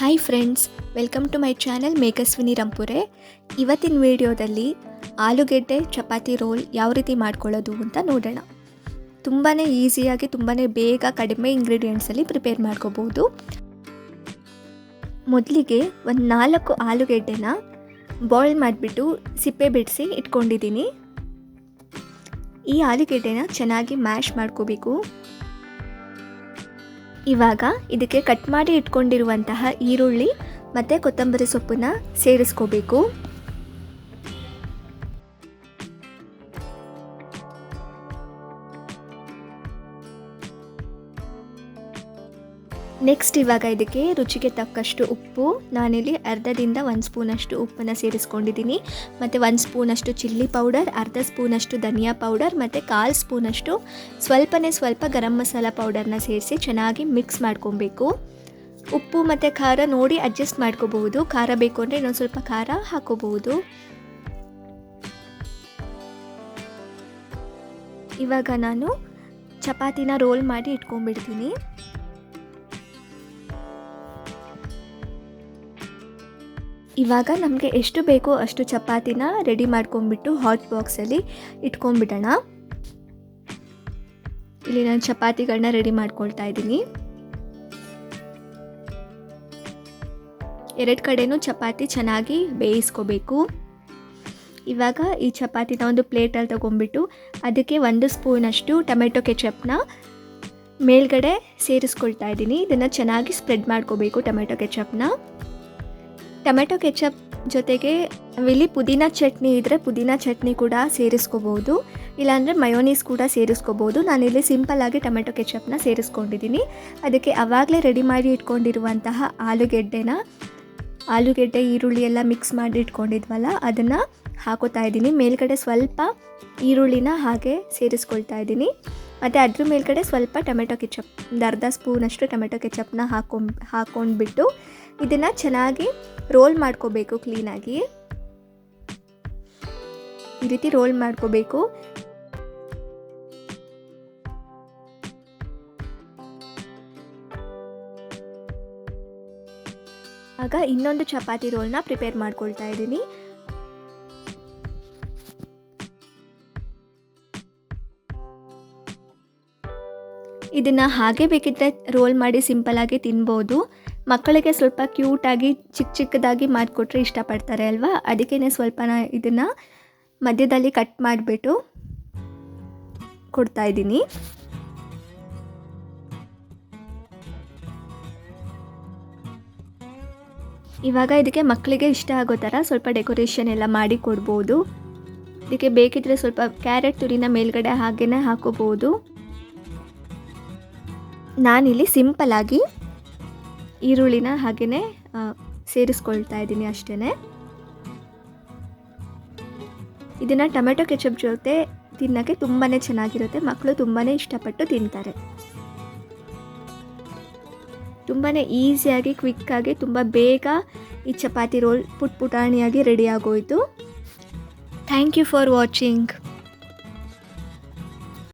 Hi friends, welcome to my channel Meghaswini Rampure. ಇವತ್ತಿನ ವಿಡಿಯೋದಲ್ಲಿ ಆಲೂಗೆಡ್ಡೆ ಚಪಾತಿ ರೋಲ್ ಯಾವ ರೀತಿ ಮಾಡ್ಕೊಳ್ಳೋದು ಅಂತ ನೋಡೋಣ. ತುಂಬಾ ಈಸಿಯಾಗಿ ತುಂಬಾ ಬೇಗ ಕಡಿಮೆ ಇಂಗ್ರೀಡಿಯೆಂಟ್ಸಲ್ಲಿ ಪ್ರಿಪೇರ್ ಮಾಡ್ಕೋಬೋದು. ಮೊದಲಿಗೆ ಒಂದು 4 ಆಲೂಗೆಡ್ಡೆನ ಬಾಯ್ಲ್ ಮಾಡಿಬಿಟ್ಟು ಸಿಪ್ಪೆ ಬಿಡಿಸಿ ಇಟ್ಕೊಂಡಿದ್ದೀನಿ. ಈ ಆಲೂಗೆಡ್ಡೆನ ಚೆನ್ನಾಗಿ ಮ್ಯಾಶ್ ಮಾಡ್ಕೋಬೇಕು. ಇವಾಗ ಇದಕ್ಕೆ ಕಟ್ ಮಾಡಿ ಇಟ್ಕೊಂಡಿರುವಂತಹ ಈರುಳ್ಳಿ ಮತ್ತು ಕೊತ್ತಂಬರಿ ಸೊಪ್ಪನ್ನ ಸೇರಿಸ್ಕೋಬೇಕು. ನೆಕ್ಸ್ಟ್ ಇವಾಗ ಇದಕ್ಕೆ ರುಚಿಗೆ ತಕ್ಕಷ್ಟು ಉಪ್ಪು, ನಾನಿಲ್ಲಿ ಅರ್ಧದಿಂದ 1 ಸ್ಪೂನಷ್ಟು ಉಪ್ಪನ್ನು ಸೇರಿಸ್ಕೊಂಡಿದ್ದೀನಿ. ಮತ್ತು 1 ಸ್ಪೂನಷ್ಟು ಚಿಲ್ಲಿ ಪೌಡರ್, ಅರ್ಧ ಸ್ಪೂನಷ್ಟು ಧನಿಯಾ ಪೌಡರ್ ಮತ್ತು 1/4 ಸ್ಪೂನಷ್ಟು ಸ್ವಲ್ಪ ಗರಂ ಮಸಾಲ ಪೌಡರ್ನ ಸೇರಿಸಿ ಚೆನ್ನಾಗಿ ಮಿಕ್ಸ್ ಮಾಡ್ಕೊಬೇಕು. ಉಪ್ಪು ಮತ್ತು ಖಾರ ನೋಡಿ ಅಡ್ಜಸ್ಟ್ ಮಾಡ್ಕೋಬಹುದು. ಖಾರ ಬೇಕು ಅಂದರೆ ಇನ್ನೊಂದು ಸ್ವಲ್ಪ ಖಾರ ಹಾಕೋಬಹುದು. ಇವಾಗ ನಾನು ಚಪಾತಿನ ರೋಲ್ ಮಾಡಿ ಇಟ್ಕೊಂಡ್ಬಿಡ್ತೀನಿ. ಇವಾಗ ನಮಗೆ ಎಷ್ಟು ಬೇಕೋ ಅಷ್ಟು ಚಪಾತಿನ ರೆಡಿ ಮಾಡ್ಕೊಂಡ್ಬಿಟ್ಟು ಹಾಟ್ ಬಾಕ್ಸಲ್ಲಿ ಇಟ್ಕೊಂಡ್ಬಿಡೋಣ. ಇಲ್ಲಿ ನಾನು ಚಪಾತಿಗಳನ್ನ ರೆಡಿ ಮಾಡ್ಕೊಳ್ತಾ ಇದ್ದೀನಿ. 2 ಕಡೆನೂ ಚಪಾತಿ ಚೆನ್ನಾಗಿ ಬೇಯಿಸ್ಕೋಬೇಕು. ಇವಾಗ ಈ ಚಪಾತಿನ ಒಂದು ಪ್ಲೇಟಲ್ಲಿ ತಗೊಂಡ್ಬಿಟ್ಟು ಅದಕ್ಕೆ 1 ಸ್ಪೂನಷ್ಟು ಟೊಮೆಟೊ ಕೆಚಪ್ನ ಮೇಲ್ಗಡೆ ಸೇರಿಸ್ಕೊಳ್ತಾ ಇದ್ದೀನಿ. ಇದನ್ನು ಚೆನ್ನಾಗಿ ಸ್ಪ್ರೆಡ್ ಮಾಡ್ಕೋಬೇಕು. ಟೊಮೆಟೊ ಕೆಚಪ್ ಜೊತೆಗೆ ಇಲ್ಲಿ ಪುದೀನ ಚಟ್ನಿ ಇದ್ದರೆ ಪುದೀನ ಚಟ್ನಿ ಕೂಡ ಸೇರಿಸ್ಕೋಬೋದು, ಇಲ್ಲಾಂದರೆ ಮಯೋನೀಸ್ ಕೂಡ ಸೇರಿಸ್ಕೋಬೋದು. ನಾನಿಲ್ಲಿ ಸಿಂಪಲ್ಲಾಗಿ ಟೊಮೆಟೊ ಕೆಚಪ್ನ ಸೇರಿಸ್ಕೊಂಡಿದ್ದೀನಿ. ಅದಕ್ಕೆ ಆವಾಗಲೇ ರೆಡಿ ಮಾಡಿ ಇಟ್ಕೊಂಡಿರುವಂತಹ ಆಲೂಗೆಡ್ಡೆ ಈರುಳ್ಳಿ ಎಲ್ಲ ಮಿಕ್ಸ್ ಮಾಡಿ ಇಟ್ಕೊಂಡಿದ್ವಲ್ಲ ಅದನ್ನು ಹಾಕೋತಾ ಇದ್ದೀನಿ. ಮೇಲ್ಗಡೆ ಸ್ವಲ್ಪ ಈರುಳ್ಳಿನ ಹಾಗೆ ಸೇರಿಸ್ಕೊಳ್ತಾ ಇದ್ದೀನಿ. ಮತ್ತು ಅದ್ರ ಮೇಲ್ಗಡೆ ಸ್ವಲ್ಪ ಟೊಮೆಟೊ ಕೆಚಪ್, ಒಂದು ಅರ್ಧ ಸ್ಪೂನಷ್ಟು ಟೊಮೆಟೊ ಕೆಚಪ್ನ ಹಾಕ್ಕೊಂಡ್ಬಿಟ್ಟು ಇದನ್ನು ಚೆನ್ನಾಗಿ ರೋಲ್ ಮಾಡ್ಕೋಬೇಕು. ಕ್ಲೀನಾಗಿ ಈ ರೀತಿ ರೋಲ್ ಮಾಡ್ಕೋಬೇಕು. ಆಗ ಇನ್ನೊಂದು ಚಪಾತಿ ರೋಲ್ನ ಪ್ರಿಪೇರ್ ಮಾಡ್ಕೊಳ್ತಾ ಇದ್ದೀನಿ. ಇದನ್ನು ಹಾಗೆ ಬೇಕಿದ್ದರೆ ರೋಲ್ ಮಾಡಿ ಸಿಂಪಲ್ಲಾಗಿ ತಿನ್ಬೋದು. ಮಕ್ಕಳಿಗೆ ಸ್ವಲ್ಪ ಕ್ಯೂಟಾಗಿ ಚಿಕ್ಕದಾಗಿ ಮಾಡಿಕೊಟ್ರೆ ಇಷ್ಟಪಡ್ತಾರೆ ಅಲ್ವಾ, ಅದಕ್ಕೇ ಸ್ವಲ್ಪ ಇದನ್ನು ಮಧ್ಯದಲ್ಲಿ ಕಟ್ ಮಾಡಿಬಿಟ್ಟು ಕೊಡ್ತಾ ಇದ್ದೀನಿ. ಇವಾಗ ಇದಕ್ಕೆ ಮಕ್ಕಳಿಗೆ ಇಷ್ಟ ಆಗೋ ಥರ ಸ್ವಲ್ಪ ಡೆಕೋರೇಷನ್ ಎಲ್ಲ ಮಾಡಿ ಕೊಡ್ಬೋದು. ಇದಕ್ಕೆ ಬೇಕಿದ್ದರೆ ಸ್ವಲ್ಪ ಕ್ಯಾರೆಟ್ ತುರಿನ ಮೇಲ್ಗಡೆ ಹಾಗೇ ಹಾಕೋಬೋದು. ನಾನಿಲ್ಲಿ ಸಿಂಪಲ್ಲಾಗಿ ಈರುಳ್ಳಿನ ಹಾಗೆಯೇ ಸೇರಿಸ್ಕೊಳ್ತಾ ಇದ್ದೀನಿ ಅಷ್ಟೇ. ಇದನ್ನು ಟೊಮೆಟೊ ಕೆಚಪ್ ಜೊತೆ ತಿನ್ನೋಕ್ಕೆ ತುಂಬಾ ಚೆನ್ನಾಗಿರುತ್ತೆ. ಮಕ್ಕಳು ತುಂಬಾ ಇಷ್ಟಪಟ್ಟು ತಿಂತಾರೆ. ತುಂಬಾ ಈಸಿಯಾಗಿ ಕ್ವಿಕ್ಕಾಗಿ ತುಂಬ ಬೇಗ ಈ ಚಪಾತಿ ರೋಲ್ ಪುಟಾಣಿಯಾಗಿ ರೆಡಿ ಆಗೋಯಿತು. Thank you for watching.